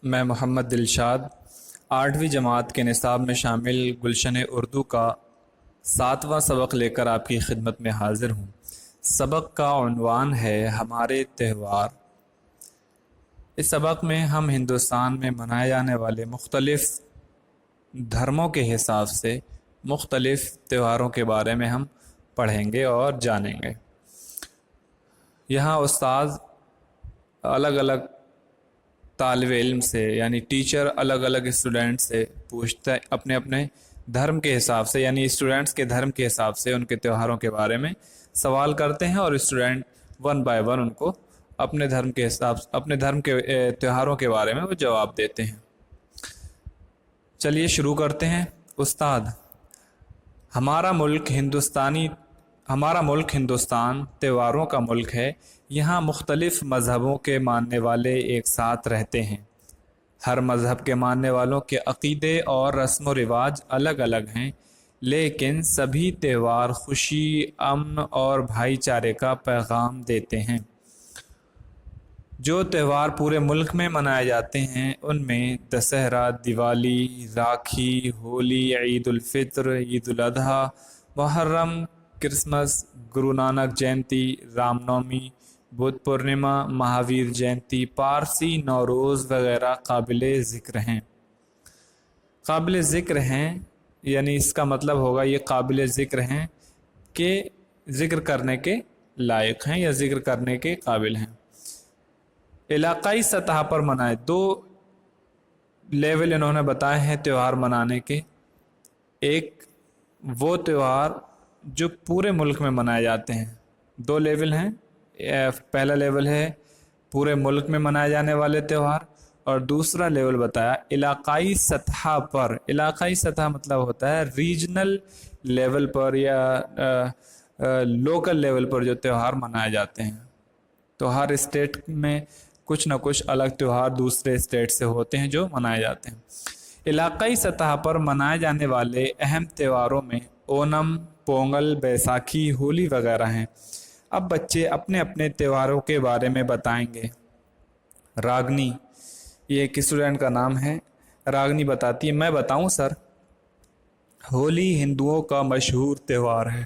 میں محمد دلشاد 8ویں جماعت کے نصاب میں شامل گلشن اردو کا 7واں سبق لے کر آپ کی خدمت میں حاضر ہوں۔ سبق کا عنوان ہے ہمارے تہوار۔ اس سبق میں ہم ہندوستان میں منائے جانے والے مختلف دھرموں کے حساب سے مختلف تہواروں کے بارے میں ہم پڑھیں گے اور جانیں گے۔ یہاں استاذ الگ الگ طالب علم سے یعنی ٹیچر الگ الگ اسٹوڈنٹ سے پوچھتا ہے اپنے اپنے دھرم کے حساب سے، یعنی اسٹوڈنٹس کے دھرم کے حساب سے ان کے تہواروں کے بارے میں سوال کرتے ہیں، اور اسٹوڈنٹ 1 بائی 1 ان کو اپنے دھرم کے حساب اپنے دھرم کے تہواروں کے بارے میں وہ جواب دیتے ہیں۔ چلیے شروع کرتے ہیں۔ استاد، ہمارا ملک ہندوستان تہواروں کا ملک ہے۔ یہاں مختلف مذہبوں کے ماننے والے ایک ساتھ رہتے ہیں۔ ہر مذہب کے ماننے والوں کے عقیدے اور رسم و رواج الگ الگ ہیں، لیکن سبھی تہوار خوشی، امن اور بھائی چارے کا پیغام دیتے ہیں۔ جو تہوار پورے ملک میں منائے جاتے ہیں ان میں دسہرہ، دیوالی، راکھی، ہولی، عید الفطر، عید الاضحیٰ، محرم، کرسمس، گرو نانک جینتی، رام نومی، بدھ پورنیما، مہاویر جینتی، پارسی نوروز وغیرہ قابل ذکر ہیں۔ قابل ذکر ہیں یعنی اس کا مطلب ہوگا یہ قابل ذکر ہیں کہ ذکر کرنے کے لائق ہیں یا ذکر کرنے کے قابل ہیں۔ علاقائی سطح پر منائے 2 لیول انہوں نے بتائے ہیں تہوار منانے کے۔ ایک وہ تہوار جو پورے ملک میں منائے جاتے ہیں، 2 لیول ہیں۔ پہلا لیول ہے پورے ملک میں منائے جانے والے تہوار، اور دوسرا لیول بتایا علاقائی سطح پر۔ علاقائی سطح مطلب ہوتا ہے ریجنل لیول پر یا لوکل لیول پر جو تہوار منائے جاتے ہیں۔ تو ہر اسٹیٹ میں کچھ نہ کچھ الگ تہوار دوسرے اسٹیٹ سے ہوتے ہیں جو منائے جاتے ہیں۔ علاقائی سطح پر منائے جانے والے اہم تہواروں میں اونم، پونگل، بیساکھی، ہولی وغیرہ ہیں۔ اب بچے اپنے اپنے تہواروں کے بارے میں بتائیں گے۔ راگنی، یہ ایک اسٹوڈنٹ کا نام ہے، راگنی بتاتی ہے، میں بتاؤں سر؟ ہولی ہندوؤں کا مشہور تہوار ہے۔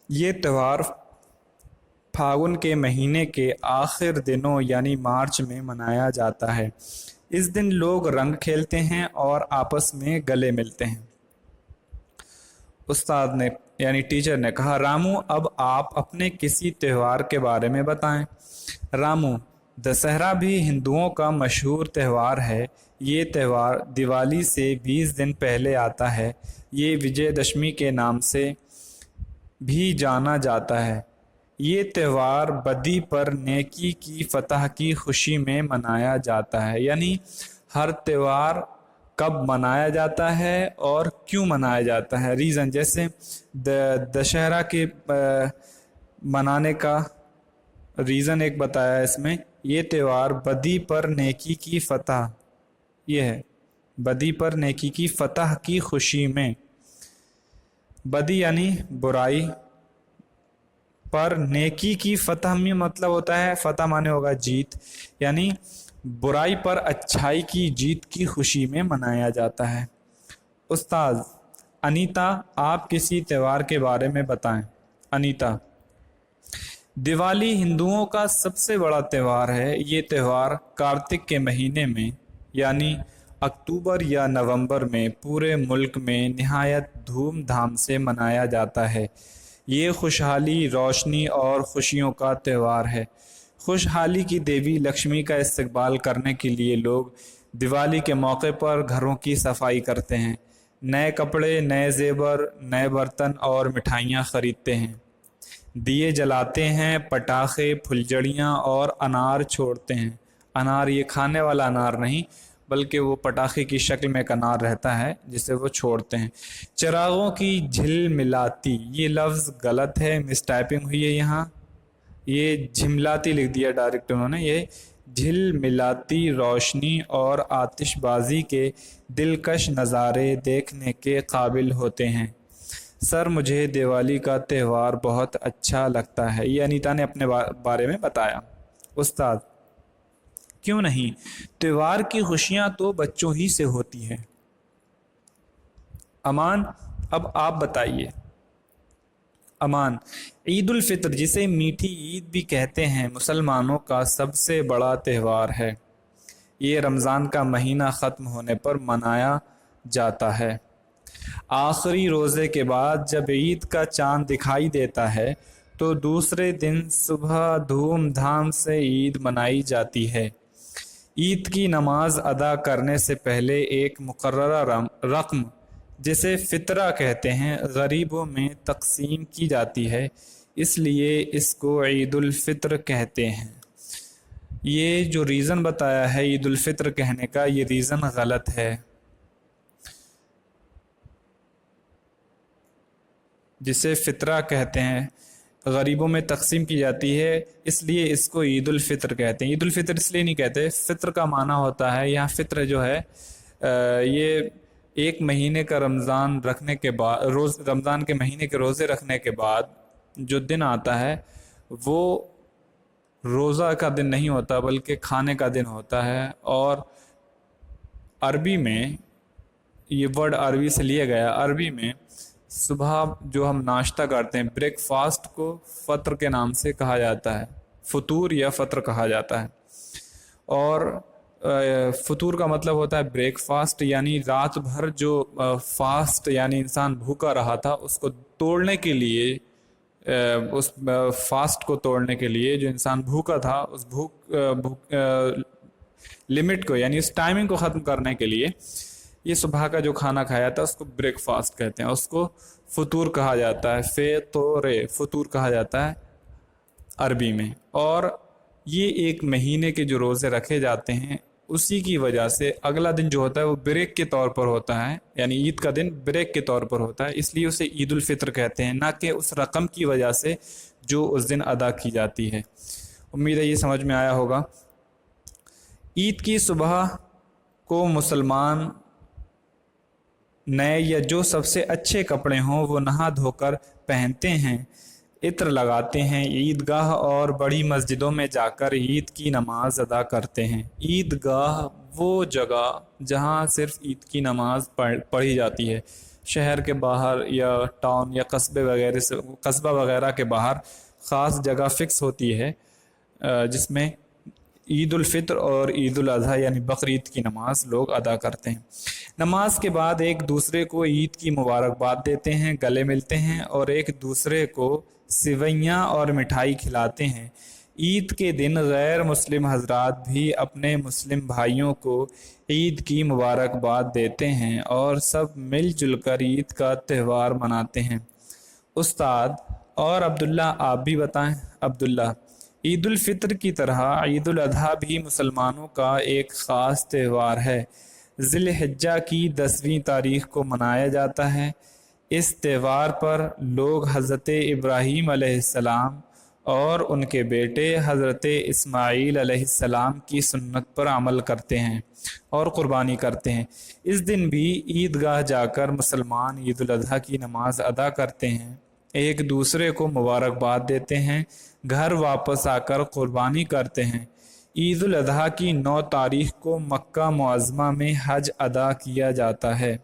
یہ تہوار پھاگن کے مہینے کے آخر دنوں یعنی مارچ میں منایا جاتا ہے۔ اس دن لوگ رنگ کھیلتے ہیں اور آپس میں گلے ملتے ہیں۔ استاد نے یعنی ٹیچر نے کہا، رامو اب آپ اپنے کسی تہوار کے بارے میں بتائیں۔ رامو، دسہرہ بھی ہندوؤں کا مشہور تہوار ہے۔ یہ تہوار دیوالی سے 20 دن پہلے آتا ہے۔ یہ وجے دشمی کے نام سے بھی جانا جاتا ہے۔ یہ تہوار بدی پر نیکی کی فتح کی خوشی میں منایا جاتا ہے۔ یعنی ہر تہوار کب منایا جاتا ہے اور کیوں منایا جاتا ہے، ریزن، جیسے دشہرہ کے منانے کا ریزن ایک بتایا اس میں، یہ تہوار بدی پر نیکی کی فتح، یہ ہے بدی پر نیکی کی فتح کی خوشی میں۔ بدی یعنی برائی پر نیکی کی فتح میں مطلب ہوتا ہے، فتح مانے ہوگا جیت، یعنی برائی پر اچھائی کی جیت کی خوشی میں منایا جاتا ہے۔ استاد، انیتا آپ کسی تہوار کے بارے میں بتائیں۔ انیتا، دیوالی ہندوؤں کا سب سے بڑا تہوار ہے۔ یہ تہوار کارتک کے مہینے میں یعنی اکتوبر یا نومبر میں پورے ملک میں نہایت دھوم دھام سے منایا جاتا ہے۔ یہ خوشحالی، روشنی اور خوشیوں کا تہوار ہے۔ خوشحالی کی دیوی لکشمی کا استقبال کرنے کے لیے لوگ دیوالی کے موقع پر گھروں کی صفائی کرتے ہیں، نئے کپڑے، نئے زیور، نئے برتن اور مٹھائیاں خریدتے ہیں، دیے جلاتے ہیں، پٹاخے، پھلجڑیاں اور انار چھوڑتے ہیں۔ انار یہ کھانے والا انار نہیں بلکہ وہ پٹاخے کی شکل میں ایک انار رہتا ہے جسے وہ چھوڑتے ہیں۔ چراغوں کی جھل ملاتی، یہ لفظ غلط ہے، مس ٹائپنگ ہوئی ہے یہاں، یہ جھملاتی لکھ دیا ڈائریکٹ انہوں نے۔ یہ جھل ملاتی روشنی اور آتش بازی کے دلکش نظارے دیکھنے کے قابل ہوتے ہیں۔ سر مجھے دیوالی کا تہوار بہت اچھا لگتا ہے، یہ انیتا نے اپنے بارے میں بتایا۔ استاد، کیوں نہیں؟ تہوار کی خوشیاں تو بچوں ہی سے ہوتی ہیں۔ امان، اب آپ بتائیے۔ امان: عید الفطر، جسے میٹھی عید بھی کہتے ہیں، مسلمانوں کا سب سے بڑا تہوار ہے۔ یہ رمضان کا مہینہ ختم ہونے پر منایا جاتا ہے۔ آخری روزے کے بعد جب عید کا چاند دکھائی دیتا ہے تو دوسرے دن صبح دھوم دھام سے عید منائی جاتی ہے۔ عید کی نماز ادا کرنے سے پہلے ایک مقررہ رقم، جسے فطرہ کہتے ہیں، غریبوں میں تقسیم کی جاتی ہے، اس لیے اس کو عید الفطر کہتے ہیں۔ یہ جو ریزن بتایا ہے عید الفطر کہنے کا، یہ ریزن غلط ہے۔ جسے فطرہ کہتے ہیں، غریبوں میں تقسیم کی جاتی ہے، اس لیے اس کو عید الفطر کہتے ہیں۔ عید الفطر اس لیے نہیں کہتے، فطر کا معنی ہوتا ہے، یہاں فطر جو ہے یہ ایک مہینے کا رمضان رکھنے کے بعد، رمضان کے مہینے کے روزے رکھنے کے بعد جو دن آتا ہے وہ روزہ کا دن نہیں ہوتا بلکہ کھانے کا دن ہوتا ہے۔ اور عربی میں یہ ورڈ عربی سے لیا گیا، عربی میں صبح جو ہم ناشتہ کرتے ہیں، بریک فاسٹ کو فطر کے نام سے کہا جاتا ہے، فطور یا فطر کہا جاتا ہے۔ اور فطور کا مطلب ہوتا ہے بریک فاسٹ، یعنی رات بھر جو فاسٹ یعنی انسان بھوکا رہا تھا اس کو توڑنے کے لیے، اس فاسٹ کو توڑنے کے لیے، جو انسان بھوکا تھا اس بھوک لمٹ کو یعنی اس ٹائمنگ کو ختم کرنے کے لیے یہ صبح کا جو کھانا کھایا تھا اس کو بریک فاسٹ کہتے ہیں، اس کو فطور کہا جاتا ہے، فطور کہا جاتا ہے عربی میں۔ اور یہ ایک مہینے کے جو روزے رکھے جاتے ہیں اسی کی وجہ سے اگلا دن جو ہوتا ہے وہ بریک کے طور پر ہوتا ہے، یعنی عید کا دن بریک کے طور پر ہوتا ہے، اس لیے اسے عید الفطر کہتے ہیں، نہ کہ اس رقم کی وجہ سے جو اس دن ادا کی جاتی ہے۔ امید ہے یہ سمجھ میں آیا ہوگا۔ عید کی صبح کو مسلمان نئے یا جو سب سے اچھے کپڑے ہوں وہ نہا دھو کر پہنتے ہیں، عطر لگاتے ہیں، عیدگاہ اور بڑی مسجدوں میں جا کر عید کی نماز ادا کرتے ہیں۔ عیدگاہ وہ جگہ جہاں صرف عید کی نماز پڑھی جاتی ہے، شہر کے باہر یا ٹاؤن یا قصبہ وغیرہ کے باہر خاص جگہ فکس ہوتی ہے جس میں عید الفطر اور عید الاضحیٰ یعنی بقرعید کی نماز لوگ ادا کرتے ہیں۔ نماز کے بعد ایک دوسرے کو عید کی مبارکباد دیتے ہیں، گلے ملتے ہیں اور ایک دوسرے کو سوئیاں اور مٹھائی کھلاتے ہیں۔ عید کے دن غیر مسلم حضرات بھی اپنے مسلم بھائیوں کو عید کی مبارکباد دیتے ہیں اور سب مل جل کر عید کا تہوار مناتے ہیں۔ استاد اور عبداللہ آپ بھی بتائیں۔ عبداللہ: عید الفطر کی طرح عید الاضحیٰ بھی مسلمانوں کا ایک خاص تہوار ہے، ذی الحجہ کی 10ویں تاریخ کو منایا جاتا ہے۔ اس تہوار پر لوگ حضرت ابراہیم علیہ السلام اور ان کے بیٹے حضرت اسماعیل علیہ السلام کی سنت پر عمل کرتے ہیں اور قربانی کرتے ہیں۔ اس دن بھی عیدگاہ جا کر مسلمان عید الاضحیٰ کی نماز ادا کرتے ہیں، ایک دوسرے کو مبارکباد دیتے ہیں، گھر واپس آ کر قربانی کرتے ہیں۔ عید الاضحیٰ کی 9 تاریخ کو مکہ معظمہ میں حج ادا کیا جاتا ہے۔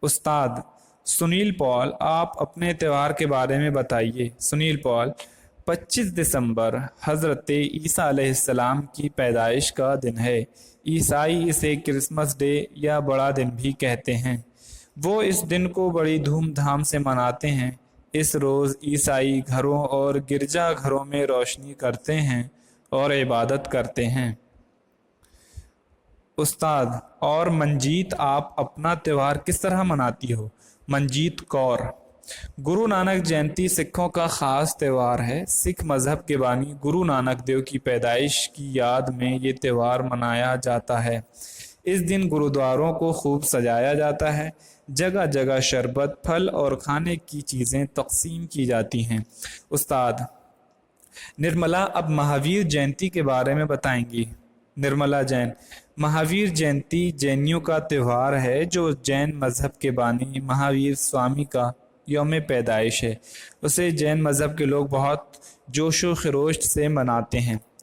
استاد سنیل پال آپ اپنے تہوار کے بارے میں بتائیے۔ سنیل پال: 25 دسمبر حضرت عیسیٰ علیہ السلام کی پیدائش کا دن ہے۔ عیسائی اسے کرسمس ڈے یا بڑا دن بھی کہتے ہیں۔ وہ اس دن کو بڑی دھوم دھام سے مناتے ہیں۔ اس روز عیسائی گھروں اور گرجا گھروں میں روشنی کرتے ہیں اور عبادت کرتے ہیں۔ استاد اور منجیت آپ اپنا تہوار کس طرح مناتی ہو؟ منجیت کور: گرو نانک جینتی سکھوں کا خاص تہوار ہے۔ سکھ مذہب کے بانی گرو نانک دیو کی پیدائش کی یاد میں یہ تہوار منایا جاتا ہے۔ اس دن گرودواروں کو خوب سجایا جاتا ہے، جگہ جگہ شربت، پھل اور کھانے کی چیزیں تقسیم کی جاتی ہیں۔ استاد نرملا اب مہاویر جینتی کے بارے میں بتائیں گی۔ نرملا جین: مہاویر جینتی جینیوں کا تہوار ہے جو جین مذہب کے بانی مہاویر سوامی کا یوم پیدائش ہے۔ اسے جین مذہب کے لوگ بہت جوش و خروش سے مناتے ہیں۔